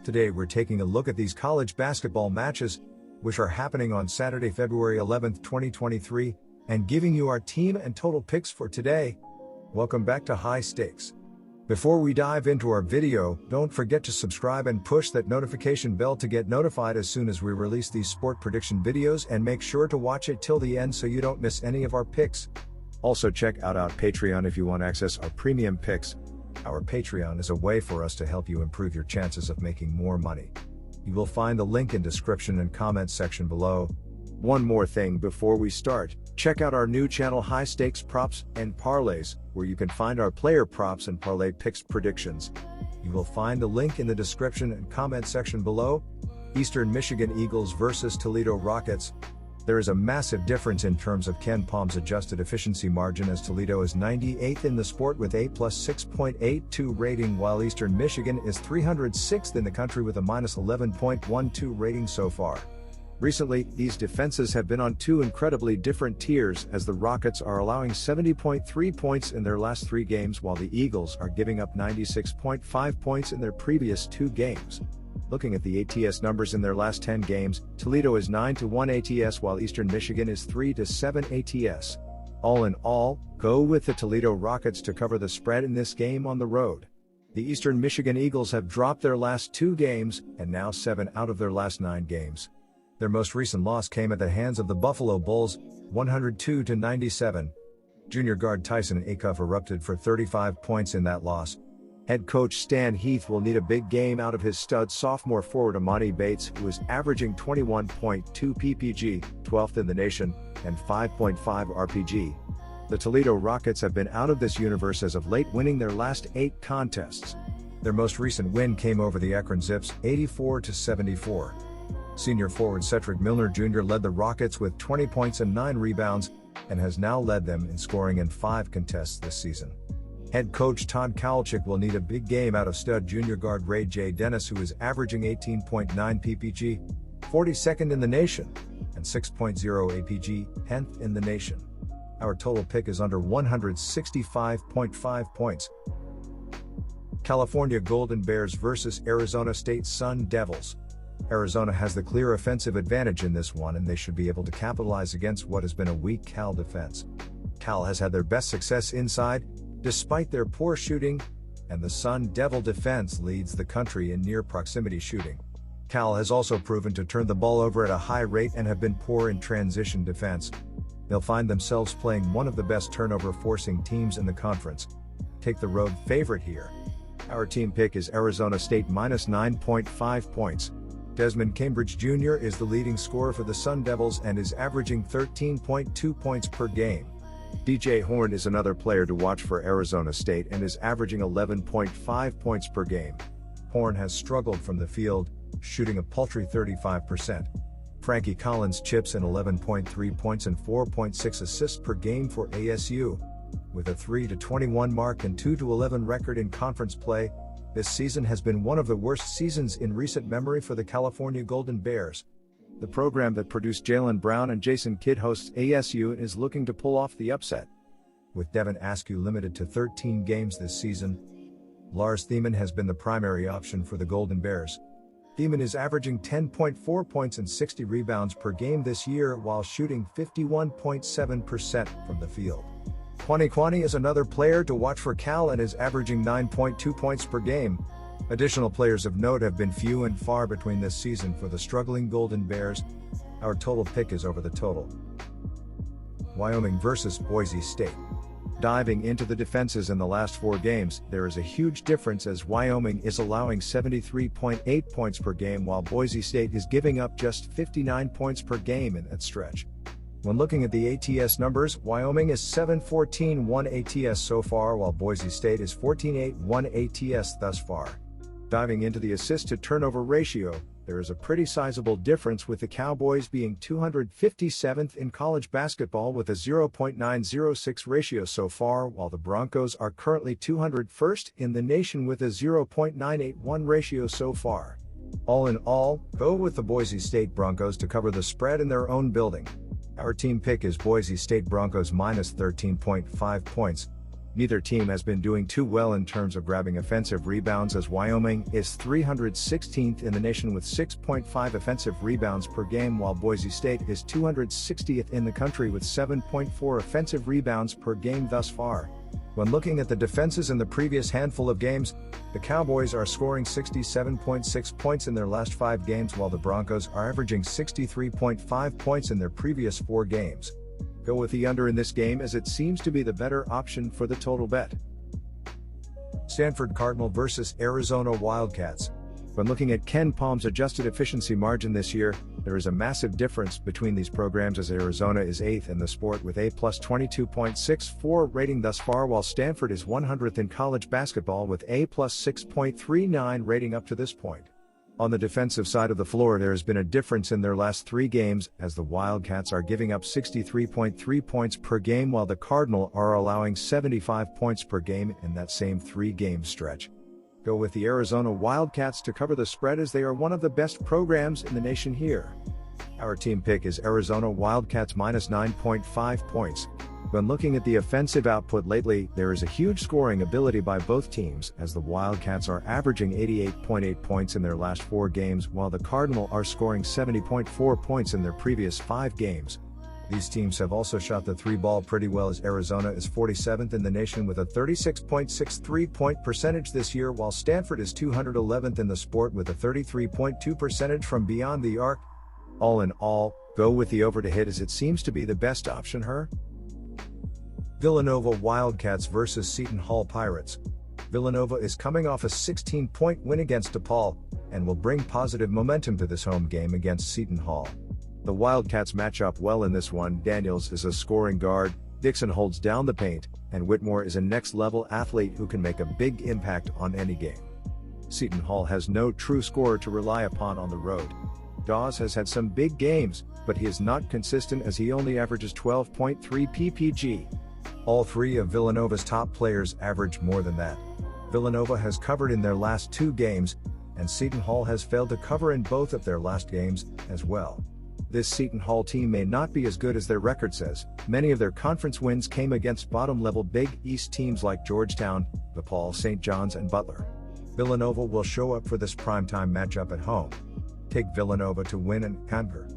Today we're taking a look at these college basketball matches, which are happening on Saturday, February 11th, 2023, and giving you our team and total picks for today. Welcome back to High Stakes. Before we dive into our video, don't forget to subscribe and push that notification bell to get notified as soon as we release these sport prediction videos, and make sure to watch it till the end so you don't miss any of our picks. Also check out our Patreon if you want access our premium picks. Our Patreon is a way for us to help you improve your chances of making more money. You will find the link in description and comments section below. One more thing before we start, check out our new channel High Stakes Props and Parlays, where you can find our player props and parlay picks predictions. You will find the link in the description and comment section below. Eastern Michigan Eagles versus Toledo Rockets. There is a massive difference in terms of Ken Palm's adjusted efficiency margin, as Toledo is 98th in the sport with a plus 6.82 rating, while Eastern Michigan is 306th in the country with a minus 11.12 rating so far. Recently, these defenses have been on two incredibly different tiers, as the Rockets are allowing 70.3 points in their last 3 games, while the Eagles are giving up 96.5 points in their previous 2 games. Looking at the ATS numbers in their last 10 games, Toledo is 9-1 ATS while Eastern Michigan is 3-7 ATS. All in all, go with the Toledo Rockets to cover the spread in this game on the road. The Eastern Michigan Eagles have dropped their last 2 games, and now 7 out of their last 9 games. Their most recent loss came at the hands of the Buffalo Bulls, 102-97. Junior guard Tyson Acuff erupted for 35 points in that loss. Head coach Stan Heath will need a big game out of his stud sophomore forward Amani Bates, who is averaging 21.2 ppg, 12th in the nation, and 5.5 rpg. The Toledo Rockets have been out of this universe as of late, winning their last 8 contests. Their most recent win came over the Akron Zips, 84-74. Senior forward Cedric Milner Jr. led the Rockets with 20 points and 9 rebounds, and has now led them in scoring in 5 contests this season. Head coach Todd Kowalczyk will need a big game out of stud junior guard Ray J. Dennis, who is averaging 18.9 ppg, 42nd in the nation, and 6.0 apg, 10th in the nation. Our total pick is under 165.5 points. California Golden Bears versus Arizona State Sun Devils. Arizona has the clear offensive advantage in this one, and they should be able to capitalize against what has been a weak Cal defense. Cal has had their best success inside, despite their poor shooting, and the Sun Devil defense leads the country in near proximity shooting. Cal has also proven to turn the ball over at a high rate and have been poor in transition defense. They'll find themselves playing one of the best turnover forcing teams in the conference. Take the road favorite here. Our team pick is Arizona State minus 9.5 points. Desmond Cambridge Jr. is the leading scorer for the Sun Devils and is averaging 13.2 points per game. DJ Horne is another player to watch for Arizona State and is averaging 11.5 points per game. Horne has struggled from the field, shooting a paltry 35%. Frankie Collins chips in 11.3 points and 4.6 assists per game for ASU. With a 3-21 mark and 2-11 record in conference play, this season has been one of the worst seasons in recent memory for the California Golden Bears. The program that produced Jaylen Brown and Jason Kidd hosts ASU and is looking to pull off the upset. With Devin Askew limited to 13 games this season, Lars Thiemann has been the primary option for the Golden Bears. Thiemann is averaging 10.4 points and 60 rebounds per game this year while shooting 51.7% from the field. Kwani is another player to watch for Cal and is averaging 9.2 points per game. Additional players of note have been few and far between this season for the struggling Golden Bears. Our total pick is over the total. Wyoming versus Boise State. Diving into the defenses in the last 4 games, there is a huge difference, as Wyoming is allowing 73.8 points per game while Boise State is giving up just 59 points per game in that stretch. When looking at the ATS numbers, Wyoming is 7-14-1 ATS so far, while Boise State is 14-8-1 ATS thus far. Diving into the assist-to-turnover ratio, there is a pretty sizable difference, with the Cowboys being 257th in college basketball with a 0.906 ratio so far, while the Broncos are currently 201st in the nation with a 0.981 ratio so far. All in all, go with the Boise State Broncos to cover the spread in their own building. Our team pick is Boise State Broncos minus 13.5 points. Neither team has been doing too well in terms of grabbing offensive rebounds, as Wyoming is 316th in the nation with 6.5 offensive rebounds per game, while Boise State is 260th in the country with 7.4 offensive rebounds per game thus far. When looking at the defenses in the previous handful of games, the Cowboys are scoring 67.6 points in their last 5 games, while the Broncos are averaging 63.5 points in their previous 4 games. Go with the under in this game, as it seems to be the better option for the total bet. Stanford Cardinal versus Arizona Wildcats. When looking at Ken Palm's adjusted efficiency margin this year, there is a massive difference between these programs, as Arizona is 8th in the sport with a plus 22.64 rating thus far, while Stanford is 100th in college basketball with a plus 6.39 rating up to this point. On the defensive side of the floor, there has been a difference in their last 3 games, as the Wildcats are giving up 63.3 points per game, while the Cardinal are allowing 75 points per game in that same 3-game stretch. Go with the Arizona Wildcats to cover the spread, as they are one of the best programs in the nation here. Our team pick is Arizona Wildcats minus 9.5 points. When looking at the offensive output lately, there is a huge scoring ability by both teams, as the Wildcats are averaging 88.8 points in their last 4 games, while the Cardinal are scoring 70.4 points in their previous 5 games. These teams have also shot the 3-ball pretty well, as Arizona is 47th in the nation with a 36.63 point percentage this year, while Stanford is 211th in the sport with a 33.2 percentage from beyond the arc. All in all, go with the over to hit, as it seems to be the best option here. Villanova Wildcats versus Seton Hall Pirates. Villanova is coming off a 16-point win against DePaul, and will bring positive momentum to this home game against Seton Hall. The Wildcats match up well in this one. Daniels is a scoring guard, Dixon holds down the paint, and Whitmore is a next-level athlete who can make a big impact on any game. Seton Hall has no true scorer to rely upon on the road. Dawes has had some big games, but he is not consistent, as he only averages 12.3 ppg. All 3 of Villanova's top players average more than that. Villanova has covered in their last 2 games, and Seton Hall has failed to cover in both of their last games as well. This Seton Hall team may not be as good as their record says. Many of their conference wins came against bottom-level Big East teams like Georgetown, DePaul, St. John's, and Butler. Villanova will show up for this primetime matchup at home. Take Villanova to win and conquer.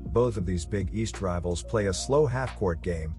Both of these Big East rivals play a slow half-court game.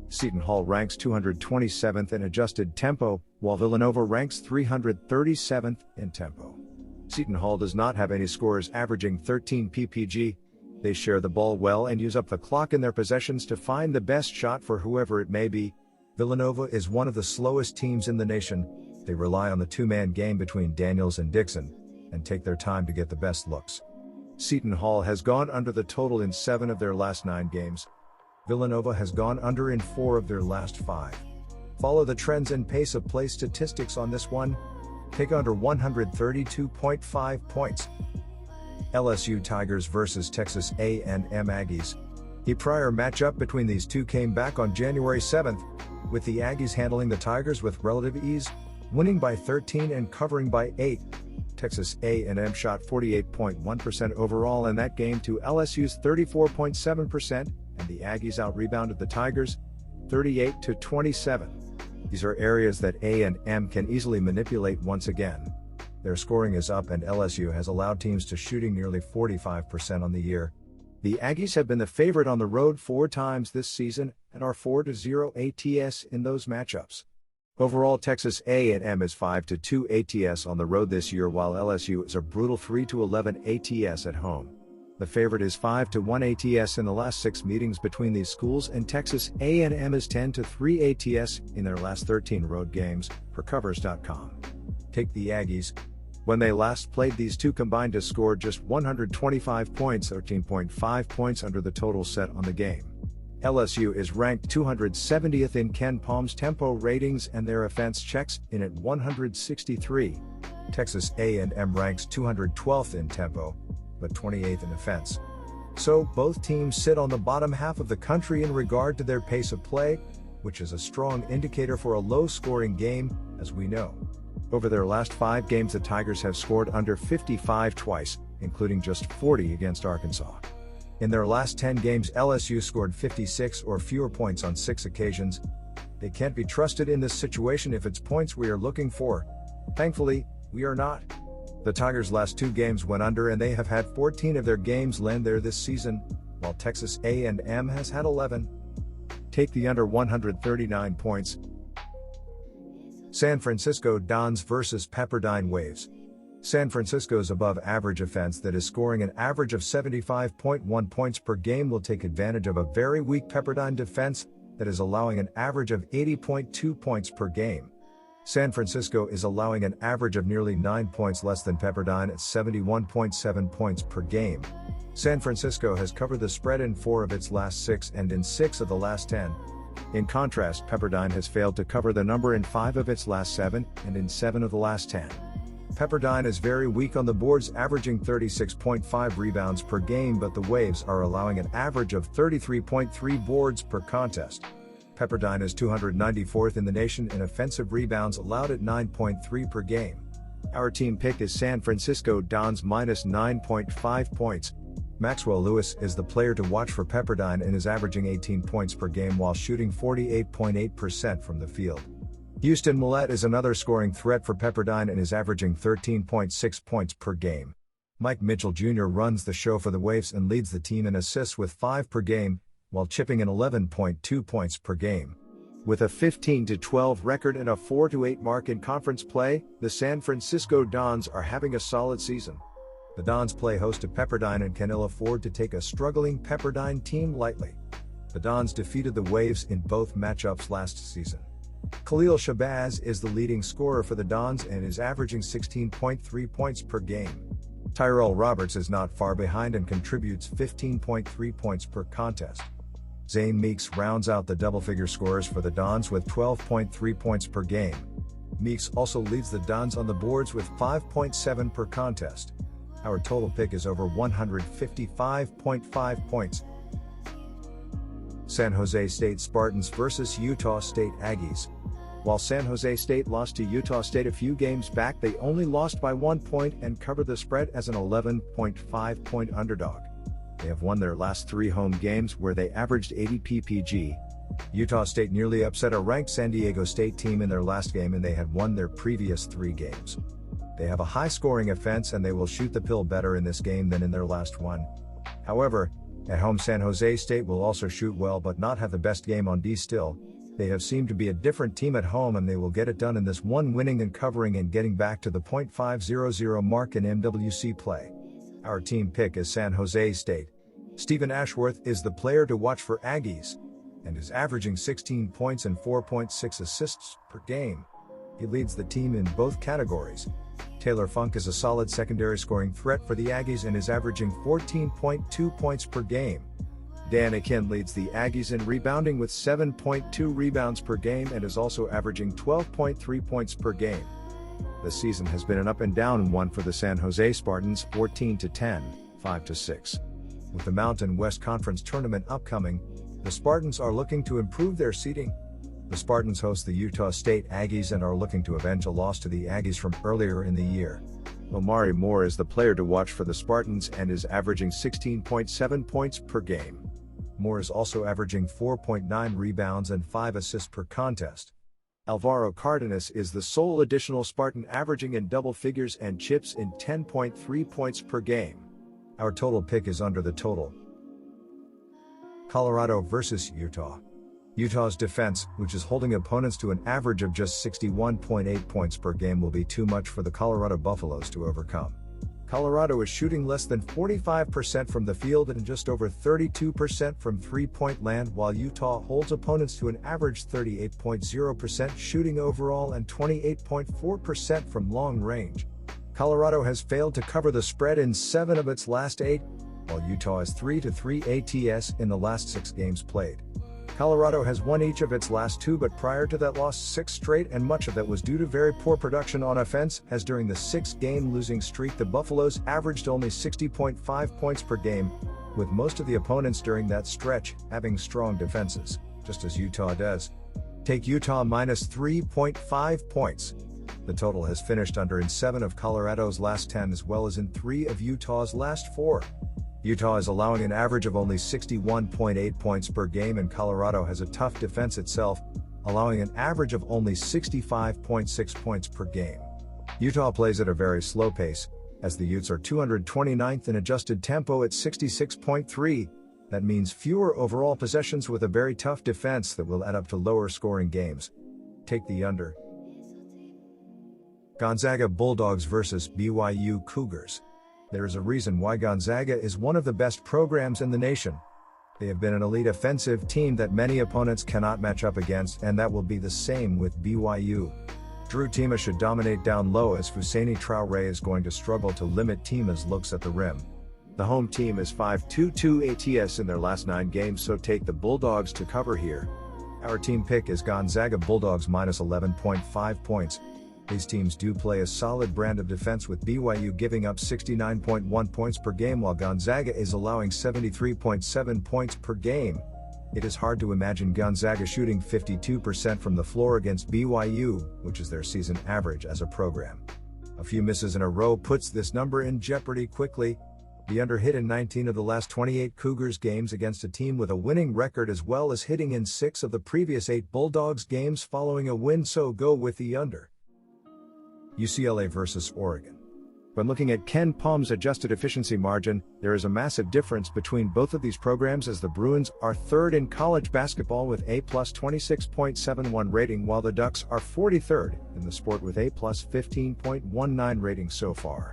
Seton Hall ranks 227th in adjusted tempo, while Villanova ranks 337th in tempo. Seton Hall does not have any scorers averaging 13 ppg. They share the ball well and use up the clock in their possessions to find the best shot for whoever it may be. Villanova is one of the slowest teams in the nation. They rely on the 2-man game between Daniels and Dixon, and take their time to get the best looks. Seton Hall has gone under the total in 7 of their last 9 games. Villanova has gone under in 4 of their last 5. Follow the trends and pace of play statistics on this one. Take under 132.5 points. LSU Tigers versus Texas A&M Aggies. The prior matchup between these two came back on January 7th, with the Aggies handling the Tigers with relative ease, winning by 13 and covering by 8. Texas A&M shot 48.1% overall in that game to LSU's 34.7%, and the Aggies out-rebounded the Tigers 38-27. These are areas that A&M can easily manipulate once again. Their scoring is up, and LSU has allowed teams to shooting nearly 45% on the year. The Aggies have been the favorite on the road 4 times this season and are 4-0 ATS in those matchups. Overall, Texas A&M is 5-2 ATS on the road this year, while LSU is a brutal 3-11 ATS at home. The favorite is 5-1 ATS in the last 6 meetings between these schools, and Texas A&M is 10-3 ATS in their last 13 road games, per Covers.com. Take the Aggies. When they last played, these two combined to score just 125 points, 13.5 points under the total set on the game. LSU is ranked 270th in Ken Palm's tempo ratings, and their offense checks in at 163. Texas A&M ranks 212th in tempo, but 28th in offense. So both teams sit on the bottom half of the country in regard to their pace of play, which is a strong indicator for a low-scoring game, as we know. Over their last 5 games, the Tigers have scored under 55 twice, including just 40 against Arkansas. In their last 10 games, LSU scored 56 or fewer points on 6 occasions. They can't be trusted in this situation if it's points we are looking for. Thankfully, we are not. The Tigers' last 2 games went under and they have had 14 of their games land there this season, while Texas A&M has had 11. Take the under 139 points. San Francisco Dons vs Pepperdine Waves. San Francisco's above average offense that is scoring an average of 75.1 points per game will take advantage of a very weak Pepperdine defense that is allowing an average of 80.2 points per game. San Francisco is allowing an average of nearly 9 points less than Pepperdine at 71.7 points per game. San Francisco has covered the spread in 4 of its last 6 and in 6 of the last 10. In contrast, Pepperdine has failed to cover the number in 5 of its last 7 and in 7 of the last 10. Pepperdine is very weak on the boards, averaging 36.5 rebounds per game, but the Waves are allowing an average of 33.3 boards per contest. Pepperdine is 294th in the nation in offensive rebounds allowed at 9.3 per game. Our team pick is San Francisco Dons minus 9.5 points. Maxwell Lewis is the player to watch for Pepperdine and is averaging 18 points per game while shooting 48.8% from the field. Houston Millette is another scoring threat for Pepperdine and is averaging 13.6 points per game. Mike Mitchell Jr. runs the show for the Waves and leads the team in assists with 5 per game, while chipping in 11.2 points per game. With a 15-12 record and a 4-8 mark in conference play, the San Francisco Dons are having a solid season. The Dons play host to Pepperdine and can ill afford to take a struggling Pepperdine team lightly. The Dons defeated the Waves in both matchups last season. Khalil Shabazz is the leading scorer for the Dons and is averaging 16.3 points per game. Tyrell Roberts is not far behind and contributes 15.3 points per contest. Zane Meeks rounds out the double-figure scorers for the Dons with 12.3 points per game. Meeks also leads the Dons on the boards with 5.7 per contest. Our total pick is over 155.5 points. San Jose State Spartans vs Utah State Aggies. While San Jose State lost to Utah State a few games back, they only lost by 1 point and covered the spread as an 11.5 point underdog. They have won their last 3 home games where they averaged 80 ppg. Utah State nearly upset a ranked San Diego State team in their last game and they had won their previous 3 games. They have a high-scoring offense and they will shoot the pill better in this game than in their last one. However, at home San Jose State will also shoot well but not have the best game on D still. They have seemed to be a different team at home and they will get it done in this one, winning and covering and getting back to the .500 mark in MWC play. Our team pick is San Jose State. Stephen Ashworth is the player to watch for Aggies and is averaging 16 points and 4.6 assists per game. He leads the team in both categories. Taylor Funk is a solid secondary scoring threat for the Aggies and is averaging 14.2 points per game. Dan Akin leads the Aggies in rebounding with 7.2 rebounds per game and is also averaging 12.3 points per game. The season has been an up and down one for the San Jose Spartans, 14-10, 5-6. With the Mountain West Conference tournament upcoming, the Spartans are looking to improve their seeding. The Spartans host the Utah State Aggies and are looking to avenge a loss to the Aggies from earlier in the year. Omari Moore is the player to watch for the Spartans and is averaging 16.7 points per game. Moore is also averaging 4.9 rebounds and 5 assists per contest. Alvaro Cardenas is the sole additional Spartan averaging in double figures and chips in 10.3 points per game. Our total pick is under the total. Colorado vs Utah. Utah's defense, which is holding opponents to an average of just 61.8 points per game, will be too much for the Colorado Buffaloes to overcome. Colorado is shooting less than 45% from the field and just over 32% from three-point land, while Utah holds opponents to an average 38.0% shooting overall and 28.4% from long range. Colorado has failed to cover the spread in 7 of its last 8, while Utah is 3-3 ATS in the last 6 games played. Colorado has won each of its last 2, but prior to that lost 6 straight, and much of that was due to very poor production on offense, as during the 6-game losing streak the Buffaloes averaged only 60.5 points per game, with most of the opponents during that stretch having strong defenses, just as Utah does. Take Utah minus 3.5 points. The total has finished under in 7 of Colorado's last 10 as well as in 3 of Utah's last 4. Utah is allowing an average of only 61.8 points per game and Colorado has a tough defense itself, allowing an average of only 65.6 points per game. Utah plays at a very slow pace, as the Utes are 229th in adjusted tempo at 66.3. That means fewer overall possessions with a very tough defense that will add up to lower scoring games. Take the under. Gonzaga Bulldogs versus BYU Cougars. There is a reason why Gonzaga is one of the best programs in the nation. They have been an elite offensive team that many opponents cannot match up against, and that will be the same with BYU. Drew Tima should dominate down low, as Fousseyni Traoré is going to struggle to limit Tima's looks at the rim. The home team is 5-2-2 ATS in their last 9 games, so take the Bulldogs to cover here. Our team pick is Gonzaga Bulldogs minus 11.5 points. These teams do play a solid brand of defense, with BYU giving up 69.1 points per game while Gonzaga is allowing 73.7 points per game. It is hard to imagine Gonzaga shooting 52% from the floor against BYU, which is their season average as a program. A few misses in a row puts this number in jeopardy quickly. The under hit in 19 of the last 28 Cougars games against a team with a winning record, as well as hitting in 6 of the previous 8 Bulldogs games following a win, so go with the under. UCLA versus Oregon. When looking at Ken Palm's adjusted efficiency margin, there is a massive difference between both of these programs, as the Bruins are third in college basketball with A+ 26.71 rating, while the Ducks are 43rd in the sport with A+ 15.19 rating so far.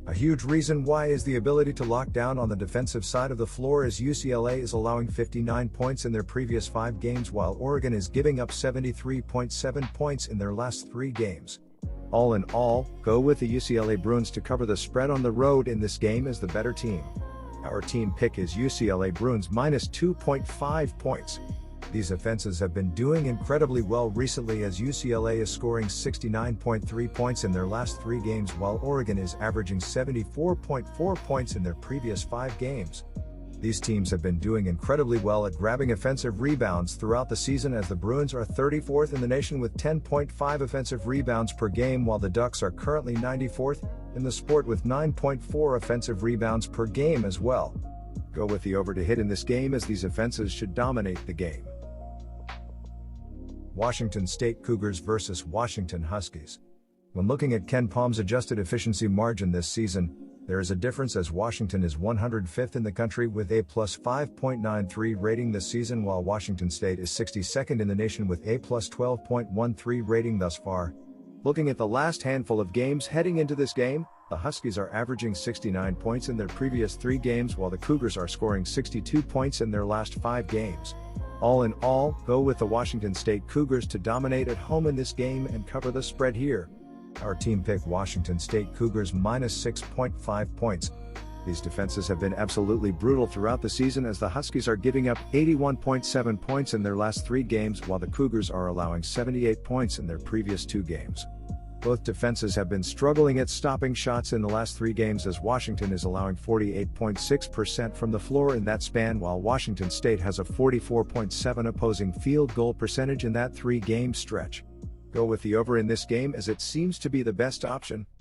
A huge reason why is the ability to lock down on the defensive side of the floor, as UCLA is allowing 59 points in their previous 5 games, while Oregon is giving up 73.7 points in their last 3 games. All in all, go with the UCLA Bruins to cover the spread on the road in this game as the better team. Our team pick is UCLA Bruins minus 2.5 points. These offenses have been doing incredibly well recently, as UCLA is scoring 69.3 points in their last 3 games, while Oregon is averaging 74.4 points in their previous 5 games. These teams have been doing incredibly well at grabbing offensive rebounds throughout the season, as the Bruins are 34th in the nation with 10.5 offensive rebounds per game, while the Ducks are currently 94th in the sport with 9.4 offensive rebounds per game as well. Go with the over to hit in this game, as these offenses should dominate the game. Washington State Cougars versus Washington Huskies. When looking at Ken Palm's adjusted efficiency margin this season, there is a difference, as Washington is 105th in the country with A+ 5.93 rating this season, while Washington State is 62nd in the nation with A+ 12.13 rating thus far. Looking at the last handful of games heading into this game, the Huskies are averaging 69 points in their previous 3 games, while the Cougars are scoring 62 points in their last 5 games. All in all, go with the Washington State Cougars to dominate at home in this game and cover the spread here. Our team pick Washington State Cougars minus 6.5 points. These defenses have been absolutely brutal throughout the season, as the Huskies are giving up 81.7 points in their last 3 games, while the Cougars are allowing 78 points in their previous 2 games. Both defenses have been struggling at stopping shots in the last 3 games, as Washington is allowing 48.6% from the floor in that span, while Washington State has a 44.7 opposing field goal percentage in that 3-game stretch. Go with the over in this game, as it seems to be the best option.